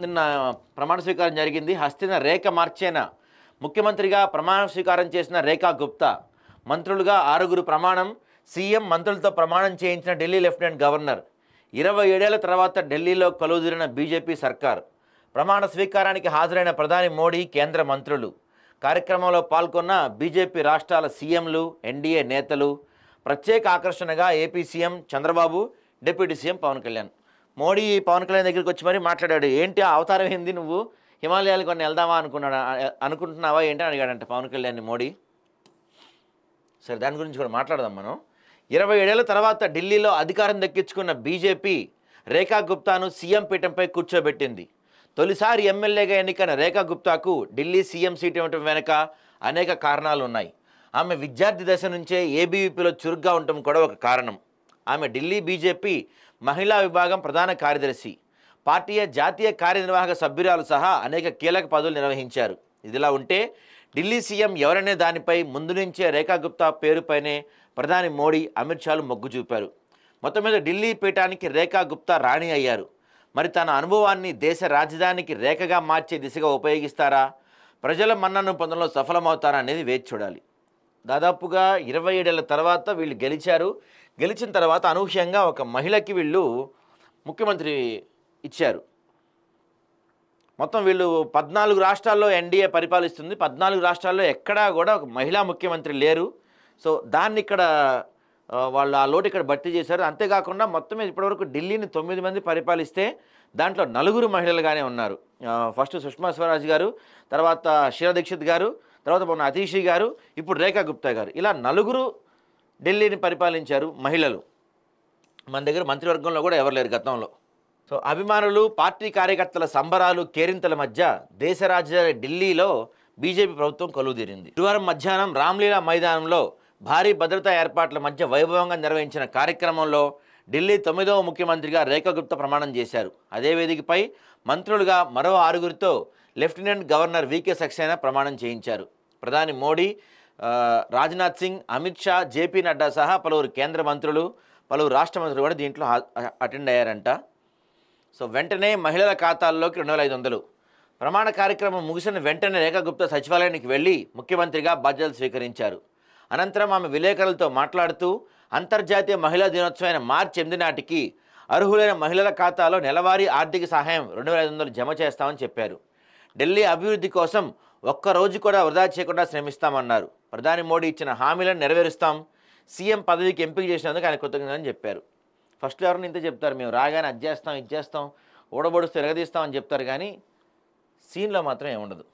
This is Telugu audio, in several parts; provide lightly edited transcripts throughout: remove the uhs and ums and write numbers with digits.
నిన్న ప్రమాణ స్వీకారం జరిగింది. హస్తిన రేఖ మార్చేన ముఖ్యమంత్రిగా ప్రమాణ స్వీకారం చేసిన రేఖా గుప్తా, మంత్రులుగా 6 ప్రమాణం. సీఎం మంత్రులతో ప్రమాణం చేయించిన ఢిల్లీ లెఫ్టినెంట్ గవర్నర్. 27 ఏళ్ల తర్వాత ఢిల్లీలో కొలువుదీరిన బీజేపీ సర్కార్. ప్రమాణ స్వీకారానికి హాజరైన ప్రధాని మోడీ, కేంద్ర మంత్రులు. కార్యక్రమంలో పాల్గొన్న బీజేపీ రాష్ట్రాల సీఎంలు, ఎన్డీఏ నేతలు. ప్రత్యేక ఆకర్షణగా AP CM Chandrababu, deputy CM Pawan Kalyan. Modi Pawan Kalyan దగ్గరికి వచ్చి మరీ మాట్లాడాడు. ఏంటి ఆ అవతారం ఏంది, నువ్వు హిమాలయాలకు కొన్ని వెళ్దామా అనుకుంటున్నావా ఏంటి అని అడిగాడంట పవన్ కళ్యాణ్ని మోడీ. సరే, దాని గురించి కూడా మాట్లాడదాం మనం. 27 ఏళ్ల తర్వాత ఢిల్లీలో అధికారం దక్కించుకున్న బీజేపీ రేఖా గుప్తాను సీఎం పీఠంపై కూర్చోబెట్టింది. తొలిసారి ఎమ్మెల్యేగా ఎన్నికైన రేఖా గుప్తాకు ఢిల్లీ సీఎం సీటు ఇవ్వటం వెనుక అనేక కారణాలు ఉన్నాయి. ఆమె విద్యార్థి దశ నుంచే ఏబీవీపీలో చురుగ్గా ఉండటం కూడా ఒక కారణం. ఆమె ఢిల్లీ బీజేపీ మహిళా విభాగం ప్రధాన కార్యదర్శి, పార్టీ జాతీయ కార్యనిర్వాహక సభ్యురాలు సహా అనేక కీలక పదవులు నిర్వహించారు. ఇదిలా ఉంటే ఢిల్లీ సీఎం ఎవరనే దానిపై ముందు నుంచే రేఖా గుప్తా పేరుపైనే ప్రధాని మోడీ, అమిత్ షాలు మొగ్గు చూపారు. మొత్తం మీద ఢిల్లీ పీఠానికి రేఖా గుప్తా రాణి అయ్యారు. మరి తన అనుభవాన్ని దేశ రాజధానికి రేఖగా మార్చే దిశగా ఉపయోగిస్తారా, ప్రజల మన్నను పొందడంలో సఫలమవుతారా అనేది వేచి చూడాలి. దాదాపుగా 27 ఏళ్ల తర్వాత వీళ్ళు గెలిచారు. గెలిచిన తర్వాత అనూహ్యంగా ఒక మహిళకి వీళ్ళు ముఖ్యమంత్రి ఇచ్చారు. మొత్తం వీళ్ళు 14 రాష్ట్రాల్లో ఎన్డీఏ పరిపాలిస్తుంది. 14 రాష్ట్రాల్లో ఎక్కడా కూడా ఒక మహిళా ముఖ్యమంత్రి లేరు. సో దాన్ని ఇక్కడ వాళ్ళు ఆ లోటు ఇక్కడ భర్తీ చేశారు. అంతేకాకుండా మొత్తం మీద ఇప్పటివరకు ఢిల్లీని 9 మంది పరిపాలిస్తే దాంట్లో 4 మహిళలుగానే ఉన్నారు. ఫస్ట్ సుష్మా స్వరాజ్ గారు, తర్వాత షీలా దీక్షిత్ గారు, తర్వాత మొన్న అతీషి గారు, ఇప్పుడు రేఖా గుప్తా గారు. ఇలా 4 ఢిల్లీని పరిపాలించారు మహిళలు. మన దగ్గర మంత్రివర్గంలో కూడా ఎవరు లేరు గతంలో. సో అభిమానులు, పార్టీ కార్యకర్తల సంబరాలు, కేరింతల మధ్య దేశ రాజధాని ఢిల్లీలో బీజేపీ ప్రభుత్వం కొలువుదీరింది. గురువారం మధ్యాహ్నం రామ్లీలా మైదానంలో భారీ భద్రతా ఏర్పాట్ల మధ్య వైభవంగా నిర్వహించిన కార్యక్రమంలో ఢిల్లీ 9వ ముఖ్యమంత్రిగా రేఖా గుప్తా ప్రమాణం చేశారు. అదే వేదికపై మంత్రులుగా మరో 6 లెఫ్టినెంట్ గవర్నర్ వీకే సక్సేనా ప్రమాణం చేయించారు. ప్రధాని మోడీ, రాజ్నాథ్ సింగ్, అమిత్ షా, జేపీ నడ్డా సహా పలువురు కేంద్ర మంత్రులు, పలువురు రాష్ట్ర మంత్రులు కూడా దీంట్లో అటెండ్ అయ్యారంట. సో వెంటనే మహిళల ఖాతాల్లోకి 2500. ప్రమాణ కార్యక్రమం ముగిసిన వెంటనే రేఖా గుప్తా సచివాలయానికి వెళ్ళి ముఖ్యమంత్రిగా బాధ్యతలు స్వీకరించారు. అనంతరం ఆమె విలేకరులతో మాట్లాడుతూ అంతర్జాతీయ మహిళా దినోత్సవం మార్చి 8 నాటికి అర్హులైన మహిళల ఖాతాలో నెలవారీ ఆర్థిక సహాయం 2500 జమ చేస్తామని చెప్పారు. ఢిల్లీ అభివృద్ధి కోసం ఒక్కరోజు కూడా వృధా చేయకుండా శ్రమిస్తామన్నారు. ప్రధాని మోడీ ఇచ్చిన హామీలను నెరవేరుస్తాం, సీఎం పదవికి ఎంపిక చేసినందుకు ఆయన కృతజ్ఞతని చెప్పారు. ఫస్ట్ ఎవరిని ఇంత చెప్తారు, మేము రాగానే అది చేస్తాం, ఇది చేస్తాం, ఓడబొడుస్తూ ఎరగదీస్తామని చెప్తారు, కానీ సీన్లో మాత్రం ఏముండదు.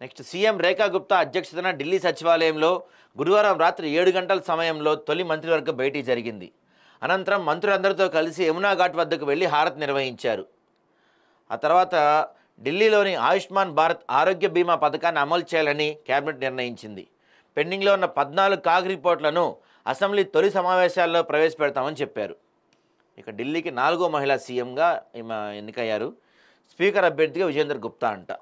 నెక్స్ట్, సీఎం రేఖా గుప్తా అధ్యక్షతన ఢిల్లీ సచివాలయంలో గురువారం రాత్రి 7 గంటల సమయంలో తొలి మంత్రివర్గ భేటీ జరిగింది. అనంతరం మంత్రులందరితో కలిసి యమునా ఘాట్ వద్దకు వెళ్ళి హారతి నిర్వహించారు. ఆ తర్వాత ఢిల్లీలోని ఆయుష్మాన్ భారత్ ఆరోగ్య బీమా పథకాన్ని అమలు చేయాలని కేబినెట్ నిర్ణయించింది. పెండింగ్లో ఉన్న 14 కాగ్ రిపోర్ట్లను అసెంబ్లీ తొలి సమావేశాల్లో ప్రవేశపెడతామని చెప్పారు. ఇక ఢిల్లీకి 4వ మహిళా సీఎంగా ఈమె ఎన్నికయ్యారు. స్పీకర్ అభ్యర్థిగా విజేందర్ గుప్తా అంట.